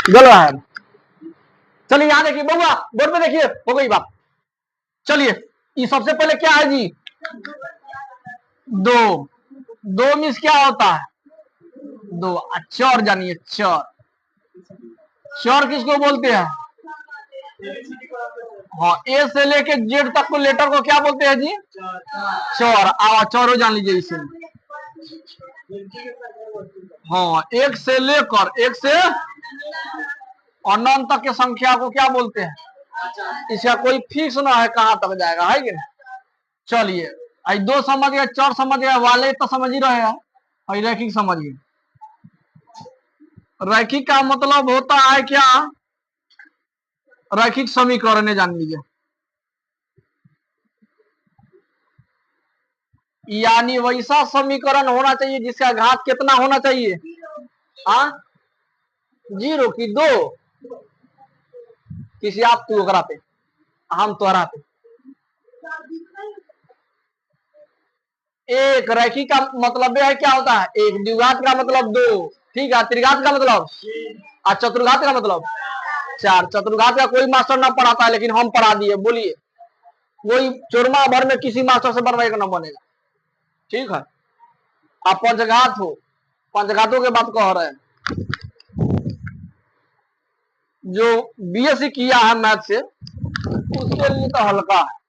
गल रहा है। चलिए यहाँ देखिए बउआ, बोर्ड पे देखिए, हो गई बात। चलिए ये सबसे पहले क्या है जी, दो। दो मीन्स क्या होता है, दो। चौर जानिए, चौर। चौर किसको बोलते हैं? हाँ, ए से लेके जेड तक को लेटर को क्या बोलते हैं जी? चौर। चौरो जान लीजिए इसे। हाँ, एक से लेकर, एक से अनंत तक की संख्या को क्या बोलते हैं? इसका कोई फिक्स ना है कहां तक जाएगा, है कि नहीं। चलिए आई दो समझ गए, चौर समझ गए, वाले तो समझ ही रहे हैं। और रैखिक समझिए, रैखिक का मतलब होता है क्या? रैखिक समीकरण जान लीजिए, यानी वैसा समीकरण होना चाहिए जिसका घात कितना होना चाहिए? हाँ, जीरो की दो। किसी आप तू ओकरा पे, हम तोहरा पे। एक रैखिक का मतलब है क्या होता है? एक। द्विघात का मतलब दो, ठीक है। त्रिघात का मतलब, और चतुर्घात का मतलब चार। चतुर्घात का कोई मास्टर ना पढ़ाता है, लेकिन हम पढ़ा दिए। बोलिए, कोई चोरमा भर में किसी मास्टर से बनवाएगा ना बनेगा, ठीक है। आप पंचघात हो, पंचघातों के बात कह रहे हैं। जो बीएससी किया है मैथ से, उसके लिए तो हल्का है।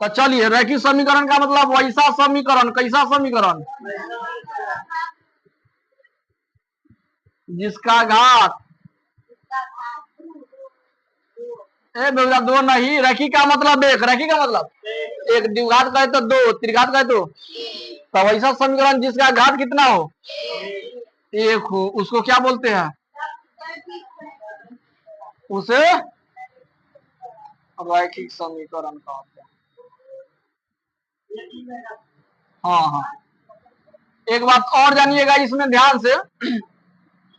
तो चलिए, रैखिक समीकरण का मतलब वैसा समीकरण, कैसा समीकरण? जिसका घात बेटा दो नहीं। रैखिक का मतलब एक, रैखिक का मतलब एक। द्विघात कहे तो दो, त्रिघात कहे तो वैसा समीकरण जिसका घात कितना हो? एक हो, उसको क्या बोलते हैं? उसे रैखिक समीकरण कहते हैं। हाँ हाँ, एक बात और जानिएगा इसमें ध्यान से।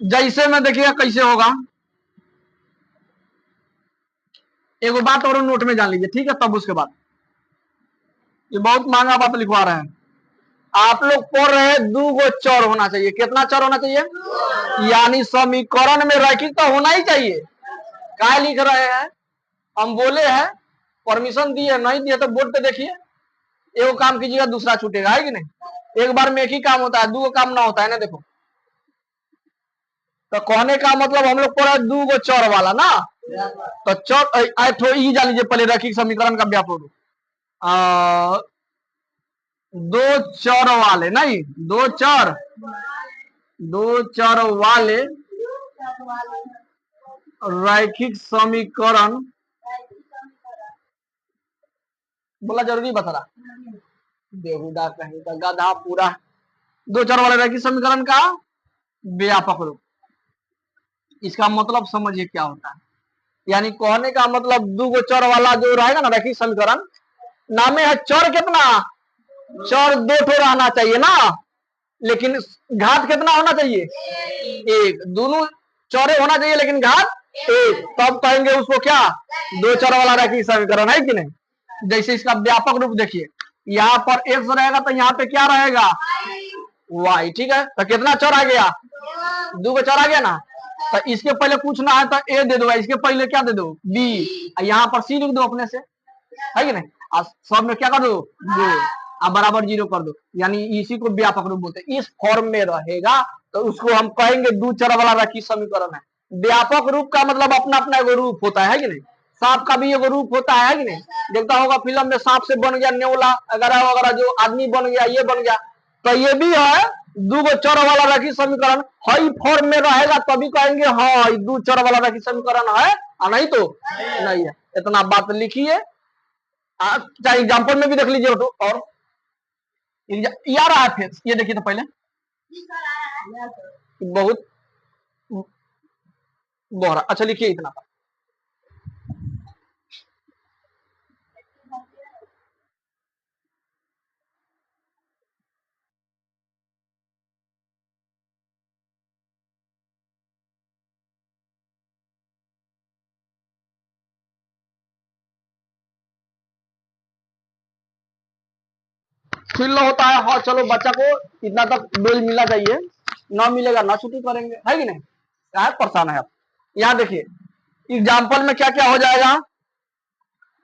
जैसे में देखिएगा कैसे होगा, एक बात और नोट में जान लीजिए, ठीक है। तब उसके बाद, ये बहुत महंगा बात लिखवा रहे हैं आप लोग। पढ़ रहे हैं दो गो चर होना चाहिए। कितना चर होना चाहिए? यानी समीकरण में रैखिकता होना ही चाहिए। क्या लिख रहे हैं? हम बोले हैं, परमिशन दिए, नहीं दिए तो बोर्ड पे देखिए। एक काम कीजिएगा, दूसरा छूटेगा, है कि नहीं। एक बार में एक ही काम होता है, दो काम ना होता है ना। देखो, तो कहने का मतलब हम लोग पढ़े दो गो चर वाला ना। तो चर ई जान लीजिए पहले, रैखिक समीकरण का व्यापक दो चर वाले, नहीं दो चर, दो चर वाले रैखिक समीकरण। बोला जरूरी बता रहा, बेहुदा कहीं का गधा पूरा। दो चर वाले रैखिक समीकरण का व्यापक रूप। इसका मतलब समझिए क्या होता है। यानी कहने का मतलब दो गो चर वाला जो रहेगा ना रैखिक समीकरण, नामे है चर कितना? चर दो ठो रहना चाहिए ना, लेकिन घात कितना होना चाहिए? एक। दोनों चौरे होना चाहिए लेकिन घात एक, तब कहेंगे उसको क्या? दो चर वाला रैखिक समीकरण, है कि नहीं। जैसे इसका व्यापक रूप देखिए, यहाँ पर एक्स रहेगा तो यहाँ पे क्या रहेगा? वाई, ठीक है। तो कितना चर आ गया? दो का चर आ गया ना। तो इसके पहले पूछना है तो ए दे दो, इसके पहले क्या दे दो? बी। यहाँ पर सी लिख दो अपने से, है कि नहीं। और सब में क्या कर दो? दो। अब बराबर जीरो कर दो। यानी इसी को व्यापक रूप बोलते हैं। इस फॉर्म में रहेगा तो उसको हम कहेंगे दो चर वाला रैखिक समीकरण है। व्यापक रूप का मतलब अपना अपना एगो रूप होता है कि नहीं। सांप का भी एगो रूप होता है कि नहीं। देखता होगा फिल्म में, सांप से बन गया नेवला वगैरह वगैरह, जो आदमी बन गया, ये बन गया। तो ये भी है दो गो चर वाला रैखिक समीकरण। हई फॉर्म में रहेगा तभी कहेंगे हाँ दो चर वाला रैखिक समीकरण है, और नहीं तो नहीं है। इतना बात लिखिए, चाहे एग्जाम्पल में भी देख लीजिए। तो और ये आ रहा है, फिर ये देखिए तो पहले बहुत बोहरा। अच्छा लिखिए इतना। फिल होता है, हाँ चलो बच्चा को इतना तक डोज मिलना चाहिए, ना मिलेगा ना छुट्टी करेंगे, है कि नहीं। क्या है, परेशान है आप। यहाँ देखिए एग्जाम्पल में क्या क्या हो जाएगा।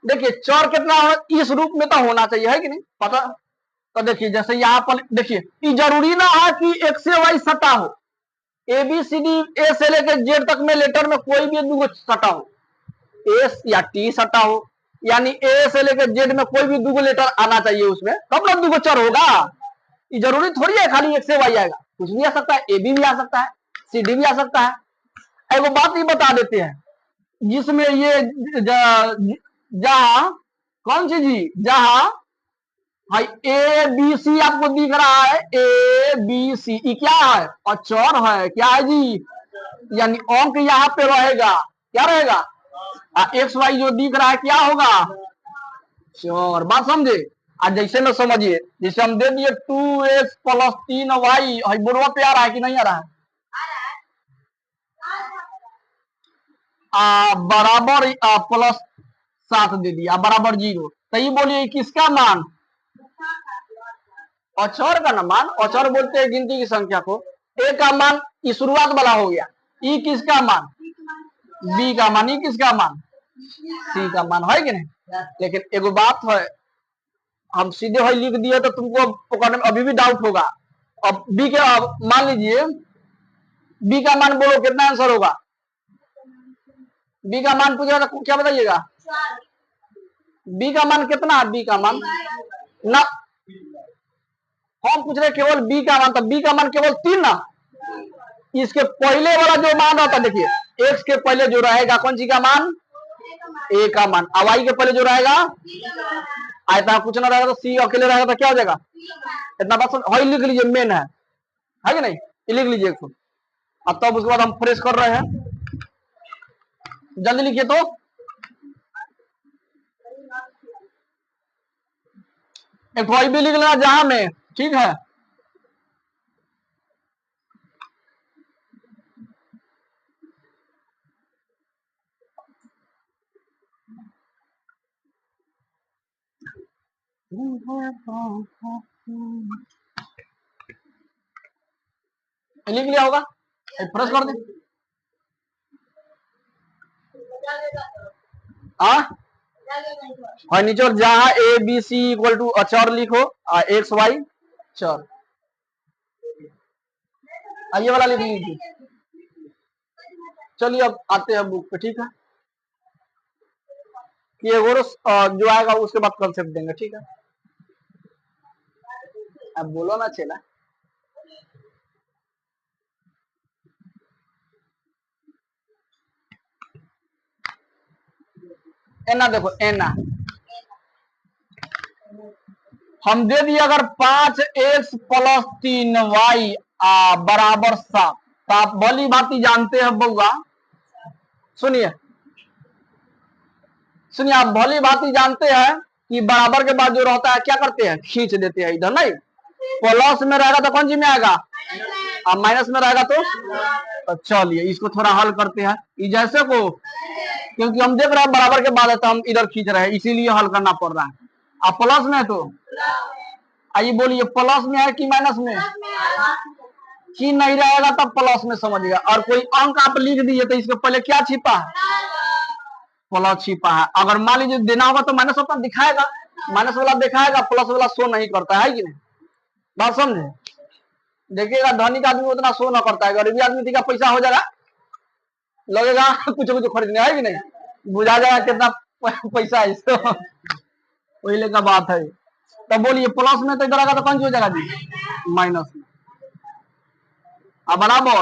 देखिए चर कितना हो, इस रूप में तो होना चाहिए, है कि नहीं पता। तो देखिए जैसे यहाँ पर देखिए, ये जरूरी ना है कि एक्स से वाई सटा हो, ए बी सी डी ए से लेकर जेड तक में लेटर में कोई भी दो सटा हो, एस या टी सटा हो, यानी ए से लेकर जेड में कोई भी दो लेटर आना चाहिए उसमें, तब ना दो चर होगा। ये जरूरी थोड़ी है खाली एक्स से वाई आएगा, कुछ भी आ सकता है, ए बी भी आ सकता है, सी डी भी आ सकता है। एगो बात ये बता देते हैं, जिसमें ये जहां कौन सी जी, जहां भाई ए बी सी आपको दिख रहा है, ए बी सी, ये क्या है, अचर है, क्या है जी, यानी अंक यहाँ पे रहेगा, क्या रहेगा, एक्स वाई जो दिख रहा है क्या होगा, चर। बात समझे। आज जैसे में समझिए, जैसे हम दे दिए 2x प्लस 3y, बोर्डवा पे आ रहा है कि नहीं आ रहा है, बराबर प्लस 7 दे दिया बराबर 0, तो ये बोलिए किसका मान, अचर का ना मान, अचर बोलते हैं गिनती की संख्या को। ए का मान ये शुरुआत वाला हो गया, ई किसका मान, बी का मान, ई किसका मान, सी का मान, है कि नहीं। लेकिन एगो बात है, हम सीधे वही लिख दिए तो तुमको अभी भी डाउट होगा। अब बी के मान लीजिए, बी का मान बोलो कितना आंसर होगा, बी का मान पूछेगा तो क्या बताइएगा, बी का मान कितना है, बी का मान ना, हम पूछ रहे केवल बी का मान, तो बी का मान केवल 3 ना। इसके पहले वाला जो मान रहता है, देखिए एक्स के पहले जो रहेगा कौन सी का मान, ए का मान, वाई के पहले जो रहेगा, आयता कुछ ना रहेगा तो सी अकेले रहेगा तो क्या हो जाएगा, इतना बात वही लिख लीजिए, मेन है कि नहीं, ये लिख लीजिए। अब तब उसके बाद हम फ्रेश कर रहे हैं, जल्दी लिखिए तो, एक वही भी लिख लेना जहां में, ठीक है। लिख लिया होगा, फ्रेश कर दे। हाँ नीचे जहां A B C equal to अचर लिखो, एक्स वाई चर, ये वाला लिख लीजिए। चलिए अब आते हैं बुक पे, ठीक है, ये जो आएगा उसके बाद कंसेप्ट देंगे, ठीक है। अब बोलो ना चला, एना देखो, एना हम दे दिए अगर 5x प्लस 3y बराबर 7, तो आप भली भांति जानते हैं बउआ, सुनिए सुनिए, आप भली भांति जानते हैं कि बराबर के बाद जो रहता है क्या करते हैं, खींच देते हैं इधर, नहीं प्लस में रहेगा तो कौन सी में आएगा, माइनस में रहेगा तो चलिए इसको थोड़ा हल करते हैं, जैसे को, क्योंकि हम देख रहे हैं बराबर के बाद है तो हम इधर खींच रहे हैं, इसीलिए हल करना पड़ रहा है। अब प्लस में तो आइए बोलिए, प्लस में है कि माइनस में, चिन्ह नहीं रहेगा तब प्लस में समझिएगा, और कोई अंक आप लिख दिए तो इसके पहले क्या छिपा है, प्लस छिपा है। अगर मान लीजिए देना होगा तो माइनस अपना दिखाएगा, माइनस वाला दिखाएगा, प्लस वाला शो नहीं करता है कि नहीं, बात समझे। देखिएगा धनिक आदमी उतना शो ना करता है, गरीबी आदमी का पैसा हो जाएगा, लगेगा कुछ कुछ खरीदने, है कि नहीं, बुझा जाएगा कितना पैसा है इसको, वही लेकर बात है। तो बोलिए प्लस में तो इधर आएगा तो कौन सी हो जाएगा जी, माइनस में, अब बराबर।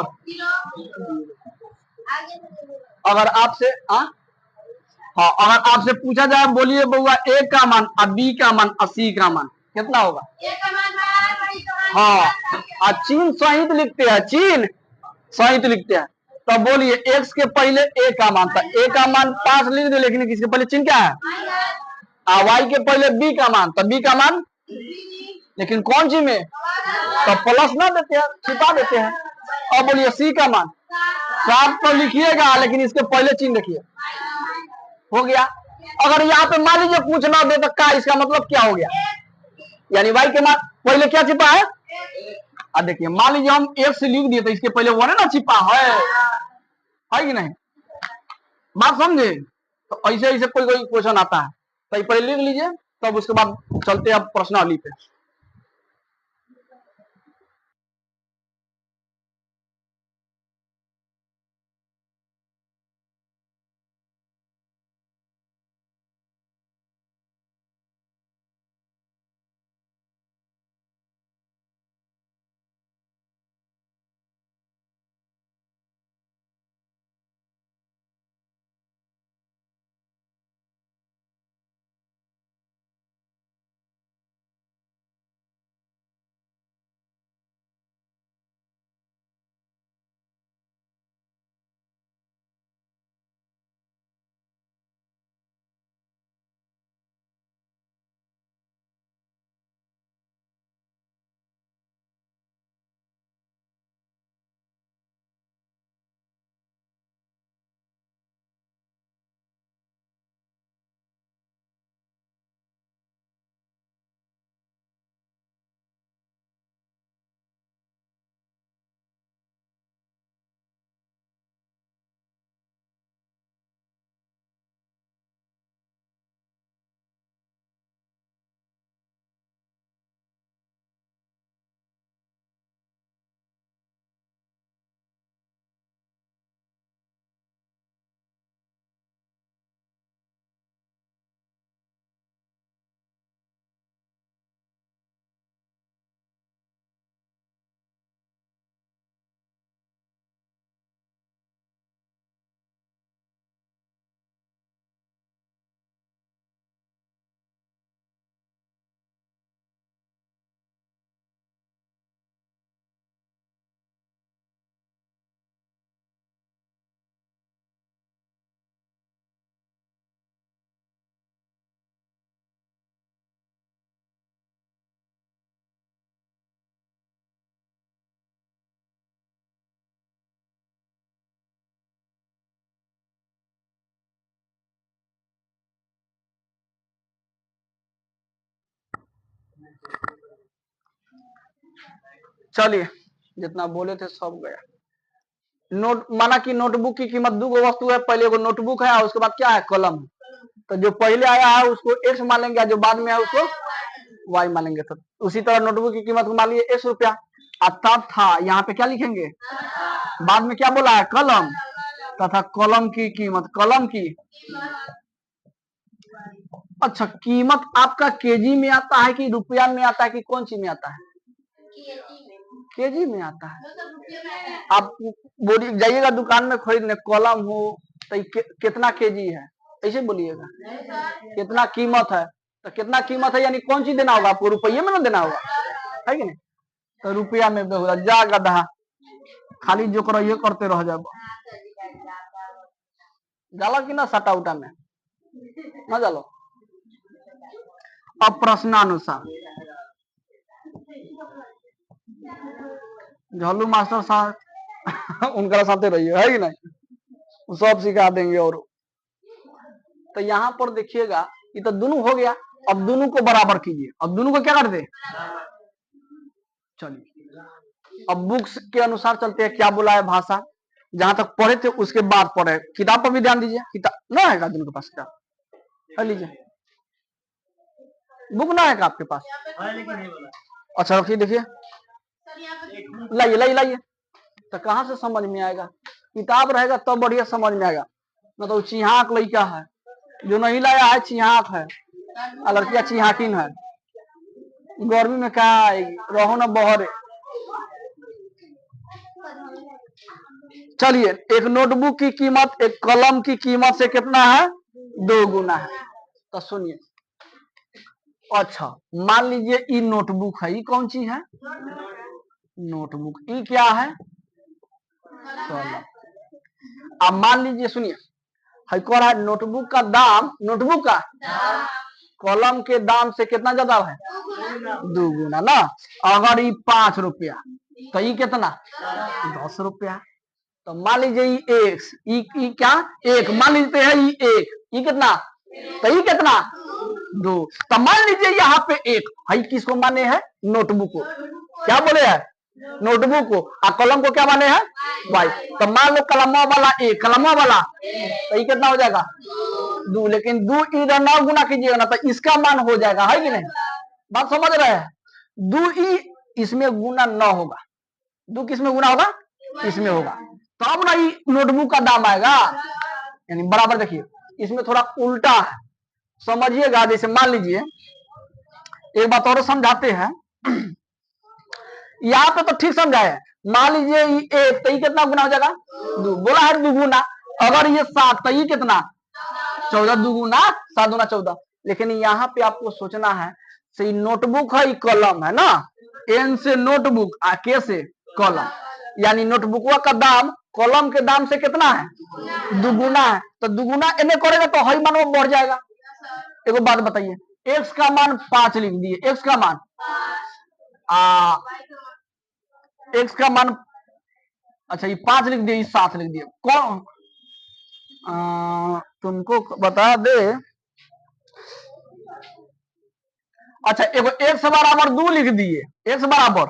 अगर आपसे हाँ, अगर आपसे पूछा जाए बोलिए बउआ ए का मान और बी का मान और सी का मान कितना होगा, हाँ चिन्ह सहित लिखते हैं, चिन्ह सहित लिखते हैं। तो बोलिए एक्स के पहले ए का मान, तो ए का मान 5 लिख दे, लेकिन किसके पहले चिन्ह क्या है, वाई के पहले बी का मान, तो बी का मान लेकिन कौन सी में, तो प्लस ना देते हैं, छिपा देते हैं। अब बोलिए सी का मान, 7 तो लिखिएगा लेकिन इसके पहले चिन्ह देखिए, हो गया। अगर यहाँ पे मान लीजिए पूछना दे तो का, इसका मतलब क्या हो गया, यानी वाई के मान पहले क्या छिपा है, देखिए मान लीजिए हम एक्स लिख दिए तो इसके पहले 1 है ना छिपा है, है कि नहीं? बात समझे? तो ऐसे ऐसे कोई कोई क्वेश्चन आता है, तो ये पहले लिख लीजिए, तब उसके बाद चलते हैं अब प्रश्नावली पे। चलिए, जितना बोले थे सब गया। नोट माना कि नोटबुक की कीमत 2 वस्तु है, पहले वो नोटबुक है और उसके बाद क्या है, कलम। तो जो पहले आया है उसको एक्स मान लेंगे, जो बाद में है उसको वाई मान लेंगे। तो उसी तरह नोटबुक की कीमत को मान लिए 1 रुपया, तब था यहाँ पे क्या लिखेंगे, बाद में क्या बोला है, कलम, तथा कलम की कीमत, कलम की। अच्छा, कीमत आपका केजी में आता है कि रुपया में आता है कि कौन सी में आता है? केजी में आता है। आप बोलिए, जाइएगा दुकान में खरीदने, कलम हो तो कितना केजी है, ऐसे बोलिएगा, कितना कीमत है। तो कितना कीमत है यानी कौन सी देना होगा आपको, रुपये में ना देना होगा, है कि नहीं? तो रुपया में होगा। जा गधा, खाली जो करो ये करते रह जाओ, जाला कि ना सटा उटा में ना जालो। अब प्रश्नानुसार झल्लू मास्टर साहब उनका साथे रहिए, है कि नहीं, सब सिखा देंगे। और तो यहाँ पर देखिएगा, ये तो दोनों हो गया। अब दोनों को बराबर कीजिए, अब दोनों को क्या कर दे, चलिए अब बुक्स के अनुसार चलते हैं। क्या बोला है, भाषा जहां तक पढ़े थे उसके बाद पढ़े। किताब पर भी ध्यान दीजिए, किताब ना है दोनों के पास, किताब लीजिए, बुक ना है का आपके पास? अच्छा रखिए, देखिए, लाइए लाइए लाइए। तो कहाँ से समझ में आएगा, किताब रहेगा तब बढ़िया समझ में आएगा। मतलब चिहाक लड़का है, जो नहीं लाया है चिहाक है, लड़कियां चिहाकिन है। गर्मी में क्या आएगी, रहो ना बहरे। चलिए, एक नोटबुक की कीमत एक कलम की कीमत से कितना है, 2 गुना है। तो सुनिए, अच्छा मान लीजिए ये नोटबुक है, ये कौन सी है, नोटबुक। ये क्या है, कलम। अब मान लीजिए, सुनिए, है कह रहा है नोटबुक का दाम, नोटबुक का कलम के दाम से कितना ज्यादा है, 2 गुना ना। अगर ये 5 रुपया तो ये कितना, 10 रुपया। तो मान लीजिए ये एक, क्या एक मान लीजिए है, ये एक, ये कितना, तो ये कितना, 2। तो मान लीजिए यहाँ पे एक है, किसको माने है, नोटबुक को। क्या बोले है, नोटबुक को, और कलम को क्या माने हैं वाई। तो मान लो कलमों वाला ए, कलमों वाला तो ये कितना हो जाएगा दो, लेकिन दो इधर ना गुना कीजिएगा ना तो इसका मान हो जाएगा, है कि नहीं, बात समझ रहे हैं। दो ई इसमें गुना न होगा, दो किस में गुना होगा, इसमें होगा, तब ना ये नोटबुक का दाम आएगा, यानी बराबर। देखिए इसमें थोड़ा उल्टा है, समझिएगा। जैसे मान लीजिए एक बात और समझाते हैं, यहाँ पे तो ठीक समझाए। मान लीजिए एक, तो ये कितना गुना हो जाएगा दो, बोला है दुगुना। अगर ये 7 तो ये कितना 14, दुगुना 7 दूना 14। लेकिन यहाँ पे आपको सोचना है, से नोटबुक है, कलम है ना, एन से नोटबुक, के से कलम, यानी नोटबुकवा का दाम कलम के दाम से कितना है दुगुना है। तो दुगुना एने करेगा तो हई मान वो बढ़ जाएगा। एगो बात बताइए, एक्स का मान 5 लिख दिए, एक्स का मान एक्स का मान, अच्छा ये 5 लिख दिए, ये 7 लिख दिए। कौन तुमको बता दे, अच्छा एगो एक्स बराबर 2 लिख दिए, एक्स बराबर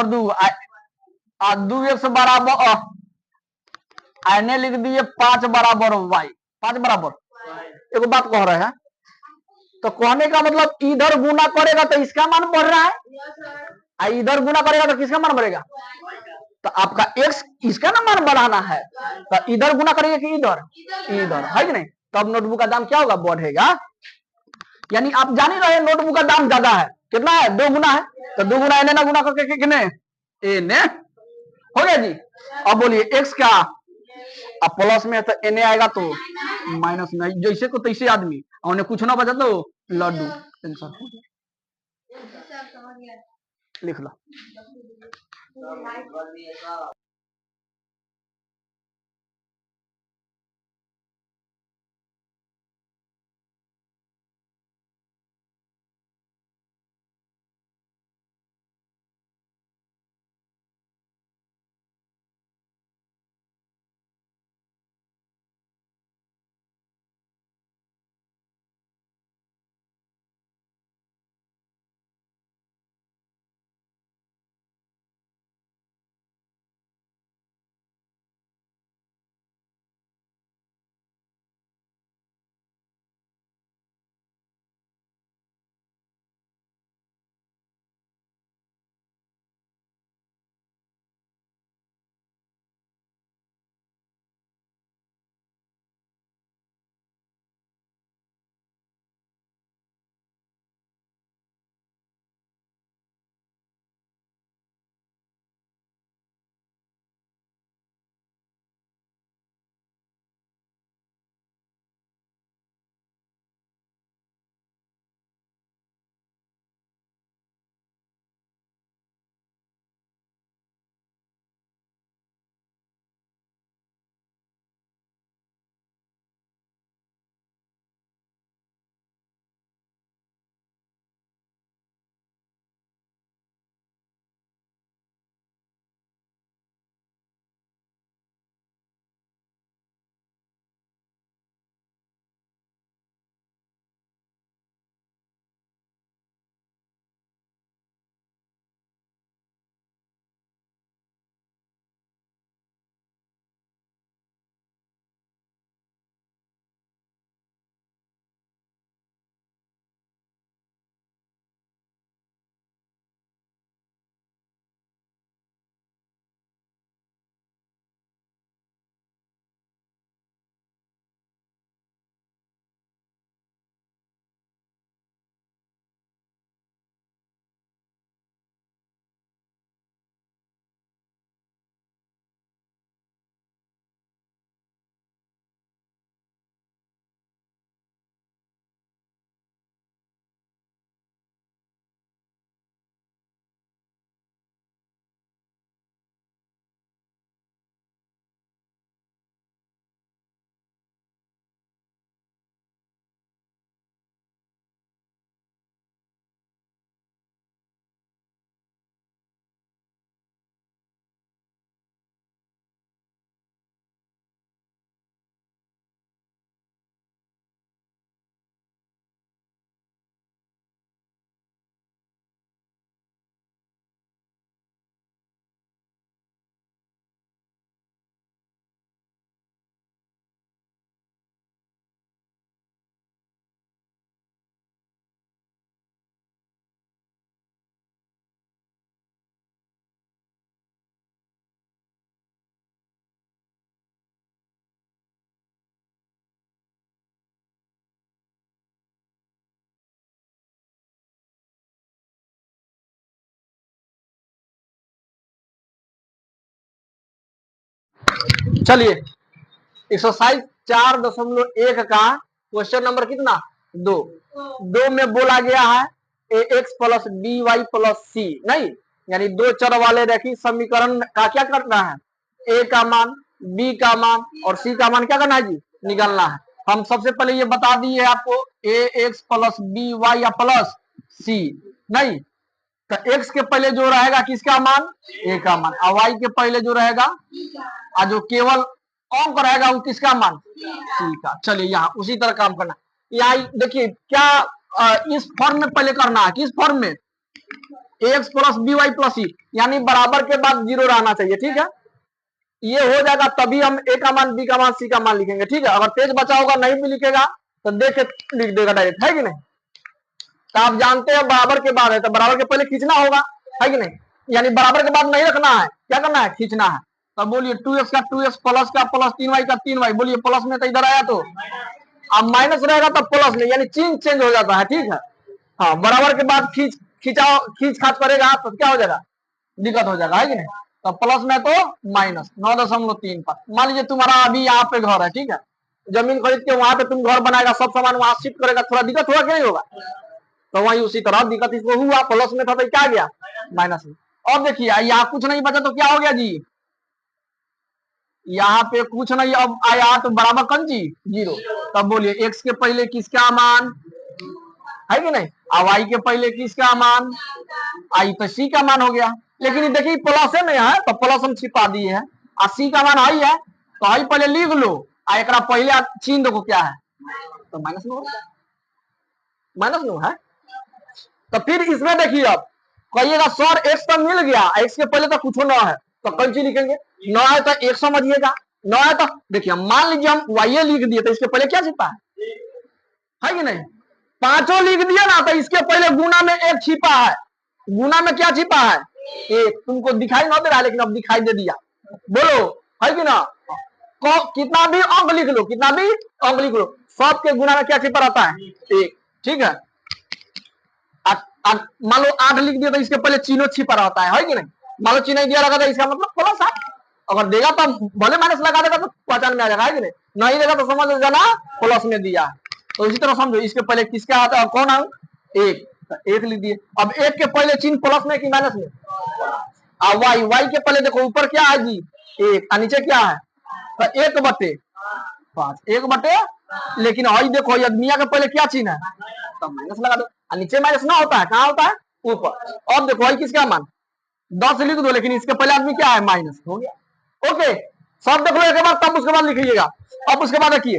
2, आ 2 एक्स बराबर आने लिख दिए 5 बराबर वाई, 5 बराबर। एगो बात कह रहे हैं, तो कहने का मतलब इधर गुना करेगा तो इसका मान बढ़ रहा है, इधर गुना करेगा तो किसका मान बढ़ेगा, तो आपका एक्स इसका ना मान बढ़ाना है, तो इधर गुना करेगा कि इधर, इधर, है कि नहीं। तब नोटबुक का दाम क्या होगा, बढ़ेगा। यानी आप जान ही रहे नोटबुक का दाम ज्यादा है, कितना है 2 गुना है, तो 2 गुना एने ना गुना करके कितने एने हो गया जी। अब बोलिए एक्स का, अब प्लस में है तो एने आएगा तो माइनस में, जैसे को तैसे आदमी, उन्हें कुछ ना बचा तो लड्डू, आंसर हो गया, लिख लो। चलिए एक्सरसाइज 4.1 का क्वेश्चन नंबर कितना 2 में बोला गया है A X plus B Y plus C, नहीं यानी दो चर वाले रैखिक समीकरण का क्या करना है, ए का मान, बी का मान और सी का मान क्या करना है जी, निकालना है। हम सबसे पहले ये बता दिए आपको ए एक्स प्लस बी वाई या प्लस सी, नहीं तो एक्स के पहले जो रहेगा किसका मान, ए का मान, और वाई के पहले जो रहेगा और जो केवल अंक रहेगा वो किसका मान, सी का। चलिए यहाँ उसी तरह काम करना, यहाँ देखिए क्या इस फॉर्म में पहले करना है, किस फॉर्म में, X plus B Y plus C, यानी बराबर के बाद जीरो रहना चाहिए, ठीक है। ये हो जाएगा तभी हम ए का मान, बी का मान, सी का मान लिखेंगे, ठीक है। अगर पेज बचा होगा नहीं भी लिखेगा तो देख के लिख देगा डायरेक्ट, है कि नहीं। तो आप जानते हैं बराबर के बाद है तो बराबर के पहले खींचना होगा, है कि नहीं, यानी बराबर के बाद नहीं रखना है, क्या करना है, खींचना है। तब बोलिए 2x का 2x प्लस का प्लस 3y का 3y, बोलिए प्लस में तो इधर आया तो अब माइनस रहेगा तब प्लस में, यानी चिन्ह चेंज हो जाता है, ठीक है। हाँ बराबर के बाद खींच खाच करेगा तो क्या हो जाएगा, दिक्कत हो जाएगा, है कि नहीं। तो प्लस में तो माइनस 9.35। मान लीजिए तुम्हारा अभी यहाँ पे घर है, ठीक है, जमीन खरीद के वहां पे तुम घर बनाएगा, सब सामान वहां शिफ्ट करेगा, थोड़ा दिक्कत होगा कि नहीं होगा, तो वही उसी तरह दिक्कत इसको हुआ, प्लस में था तो क्या गया माइनस में। और देखिए यहाँ कुछ नहीं बचा तो क्या हो गया जी, यहाँ पे कुछ नहीं अब आया तो बराबर कौन जी, जीरो। तब बोलिए एक्स के पहले किसका मान, है कि नहीं, और वाई के पहले किसका मान, आई तो सी का मान हो गया। लेकिन देखिए प्लस में है तो प्लस हम छिपा दिए हैं, और सी का मान आई है तो आई पहले लिख लो, और एक पहले चिन्ह देखो क्या है, तो माइनस में, माइनस में है। तो फिर इसमें देखिए अब कहिएगा सर एक्स तो मिल गया, एक्स के पहले तो कुछ न है तो कौन सी लिखेंगे, न है तो एक समझिएगा, न है तो देखिए मान लीजिए हम वाई लिख दिए तो इसके पहले क्या छिपा है कि नहीं, पांचों लिख दिया ना तो इसके पहले गुना में एक छिपा है, गुना में क्या छिपा है, एक, तुमको दिखाई ना दे रहा है लेकिन अब दिखाई दे दिया, बोलो है कि ना। कितना भी अंक लिख लो, कितना भी अंक लिख लो, सबके गुना में क्या छिपा रहता है, एक, ठीक है। मान लो 8 लिख दिया तो इसके पहले चिन्ह छिपा रहता है कि नहीं, मान लो चिन्ह नहीं दिया रखा था इसका मतलब प्लस है, अगर देगा तो भले माइनस लगा देगा तो पहचान में आ जाएगा, है कि नहीं, नहीं देगा तो समझ जाना प्लस में दिया। तो इसी तरह समझो इसके पहले किसका आता है, कौन अंक, एक, तो एक लिख दिए। अब एक के पहले चिन्ह प्लस में कि माइनस में, और वाई, वाई के पहले देखो ऊपर क्या है जी, एक, और नीचे क्या है, तो 1/5, 1/, लेकिन आई देखो मियाँ के पहले क्या चिन्ह है, तो माइनस लगा दो, नीचे माइनस ना होता है, कहाँ होता है, ऊपर। अब देखो आई किसका मान 10 लिख दो, लेकिन इसके पहले आदमी क्या है, माइनस हो गया। ओके सब देख लो एक बार, तब उसके बाद लिखिएगा। अब उसके बाद देखिए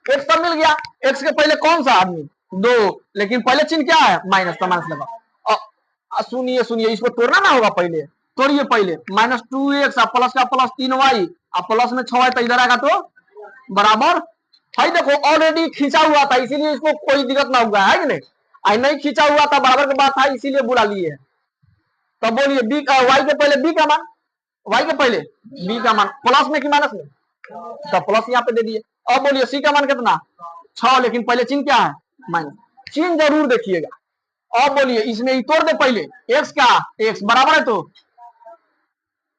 एक्स तो मिल गया, एक्स के पहले कौन सा आदमी, 2, लेकिन पहले चिन्ह क्या है, माइनस, तो माइनस लगा। सुनिए सुनिए इसको तोड़ना ना होगा, पहले तोड़िए, पहले -2x प्लस का प्लस 3y प्लस में 6y तो इधर आएगा तो बराबर, भाई देखो ऑलरेडी खींचा हुआ था इसीलिए इसको कोई दिक्कत ना हुआ है कि नहीं, आई नहीं खींचा हुआ था बराबर के बाद था इसीलिए बुला लिए है। तो बोलिए बी वाई के पहले बी का मान, वाई के पहले बी का मान प्लस में कि माइनस में, तो प्लस यहाँ पे दे दिए। अब बोलिए सी का मान कितना 6, लेकिन पहले चिन्ह क्या है, माइनस, चिन्ह जरूर देखिएगा। अब बोलिए इसमें ही तोड़ दे पहले, एक्स का एक्स बराबर है तो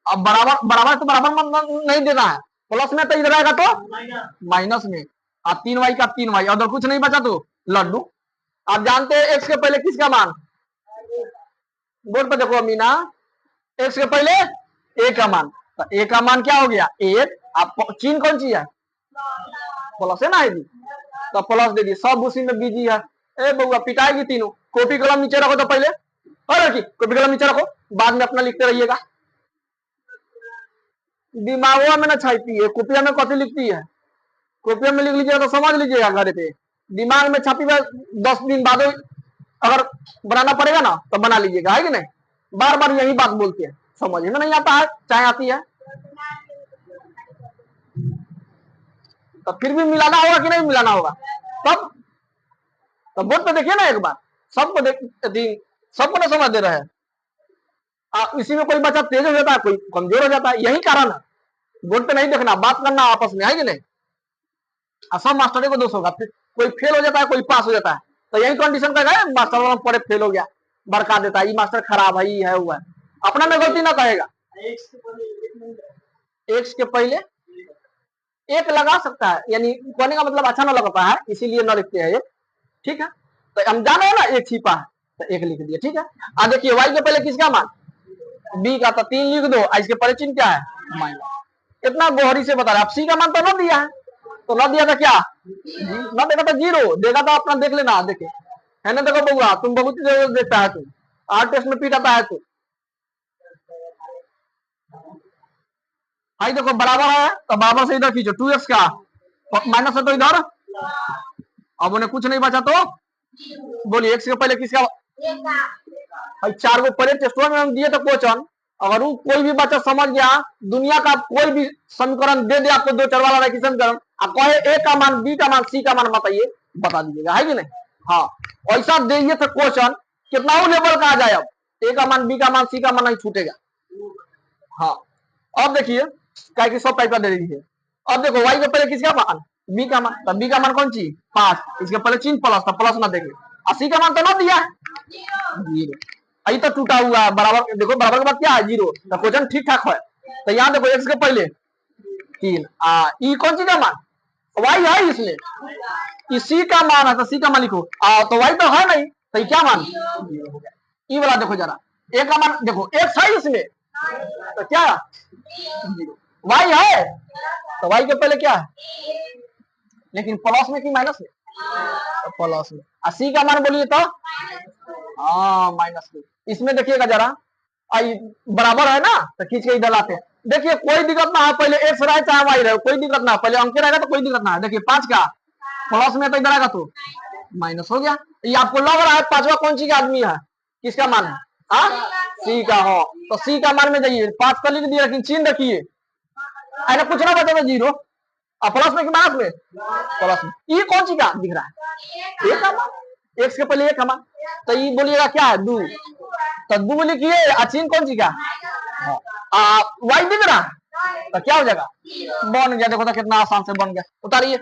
अब बराबर बराबर तो बराबर नहीं देना है, प्लस में तो इधर आएगा तो माइनस में, और 3y का 3y, अगर कुछ नहीं बचा तो लड्डू। आप जानते हैं एक्स के पहले किसका मान, बोर्ड पे देखो अमीना, एक्स के पहले ए का मान, तो ए का मान क्या हो गया, एक, आप चिन्ह कौन सी है, प्लस है ना, तो प्लस दे दिए, सब उसी में बिजी है। ए बउआ पिटाएगी तीनों, कॉपी कलम नीचे रखो तो पहले, और कॉपी कलम नीचे रखो, बाद में अपना लिखते रहिएगा, दिमागो में ना छापती है, कॉपिया में कॉपी लिखती है, कॉपिया में लिख लीजिएगा तो समझ लीजिएगा घर पे, दिमाग में छापी 10 दिन बाद अगर बनाना पड़ेगा ना तो बना लीजिएगा, है कि नहीं, बार बार यही बात बोलते हैं, समझ में नहीं आता है चाहे आती है, तो फिर भी मिलाना होगा कि नहीं मिलाना होगा, तब तो बोर्ड पे देखिए ना एक बार, सबको सबको ना समझ दे रहे हैं, इसी में कोई बच्चा तेज हो जाता है, कोई कमजोर हो जाता है, यही कारण है, बोर्ड पे नहीं देखना, बात करना आपस में, है कि नहीं, सब मास्टरों को दोष होगा, कोई फेल हो जाता है कोई पास हो जाता है, तो यही कंडीशन का है, मास्टर पढ़े फेल हो गया बरका देता है, ये मास्टर खराब है, ये है वो है, अपना में गलती ना कहेगा, एक्स के पहले एक लगा सकता है, यानी कहने का मतलब अच्छा ना लगता है, इसीलिए न लिखते हैं ये। ठीक है, तो हम जाने ना एक छिपा है, तो एक लिख दिया। ठीक है, अब देखिए वाई के पहले किसका मान, बी का, तो 3 लिख दो। इसके पहले चिन्ह क्या है, माइनस। इतना गोहरी से बता रहे, अब सी का मान तो न दिया है, तो न दिया था क्या, न देगा तो 0, देगा तो अपना देख लेना। देखे है ना, देखो बउआ तुम बहुत देखता है, तुम आर टेस्ट में पीटाता है तू। भाई देखो बराबर है, तो बराबर से इधर खींचो, 2x का माइनस है तो इधर, अब उन्हें कुछ नहीं बचा तो बोलिए एक्स के पहले किसका, भाई 4 को पहले टेस्ट में हम दिए थे क्वेश्चन, अगर वो कोई भी बच्चा समझ गया, दुनिया का कोई भी समीकरण दे दे आपको, 2 4 वाला रैखिक समीकरण, आप कहे ए का मान, बी का मान, सी का मान बताइए, बता दीजिएगा, है कि नहीं। हाँ, ऐसा दिए थे क्वेश्चन, कितना लेवल का आ जाए, अब ए का मान, बी का मान, सी का मान नहीं छूटेगा। हाँ, अब देखिए क्या कि सब टाइप का दे दीजिए। अब देखो वाई के पहले किसका मान, बी का मान, तो बी का मान कौन चीज 5, इसके पहले चिन्ह प्लस, तो प्लस ना देंगे। सी का मान तो ना दिया है, 0, अभी तो टूटा हुआ है, बराबर देखो, बराबर के बाद क्या है 0, तो क्वेश्चन ठीक ठाक है। तो यहाँ देखो एक्स के पहले 3, ई कौन चीज का मान, वाई है, इसमें सी का मान है, तो सी का मान लिखो, तो वाई तो है नहीं, तो क्या मान, ई वाला देखो जरा, ए का मान देखो, एक्स है इसमें, तो क्या वाई है, तो वाई के पहले क्या है, लेकिन प्लस में कि माइनस में, तो प्लस में। सी का मान बोलिए तो हाँ माइनस में। इसमें देखिएगा जरा, आई बराबर है ना, तो खींच के इधर लाते हैं। देखिए कोई दिक्कत ना है, पहले एक्स रहे चाहे वाई रहे, कोई दिक्कत ना है, पहले अंक रहेगा तो कोई दिक्कत ना है। देखिए 5 का प्लस में तो इधर आएगा तो माइनस हो गया। ये आपको लग रहा है पांचवा कौन सी का आदमी है, किसका मान है, सी का हो, तो सी का मान में जाइए, 5 का लिख दिया, लेकिन चिन्ह देखिए, अरे कुछ ना बचा 0, प्लस में कि माइनस में, प्लस में। ये कौन सी का दिख रहा है, एक का मान, एक्स के पहले एक का मान, तो ये बोलिएगा क्या है 2, तो 2 लिखिए, चिन्ह कौन सी का, वाई दिख रहा है, तो क्या हो जाएगा, बन गया। देखो तो कितना आसान से बन गया, उतारिए।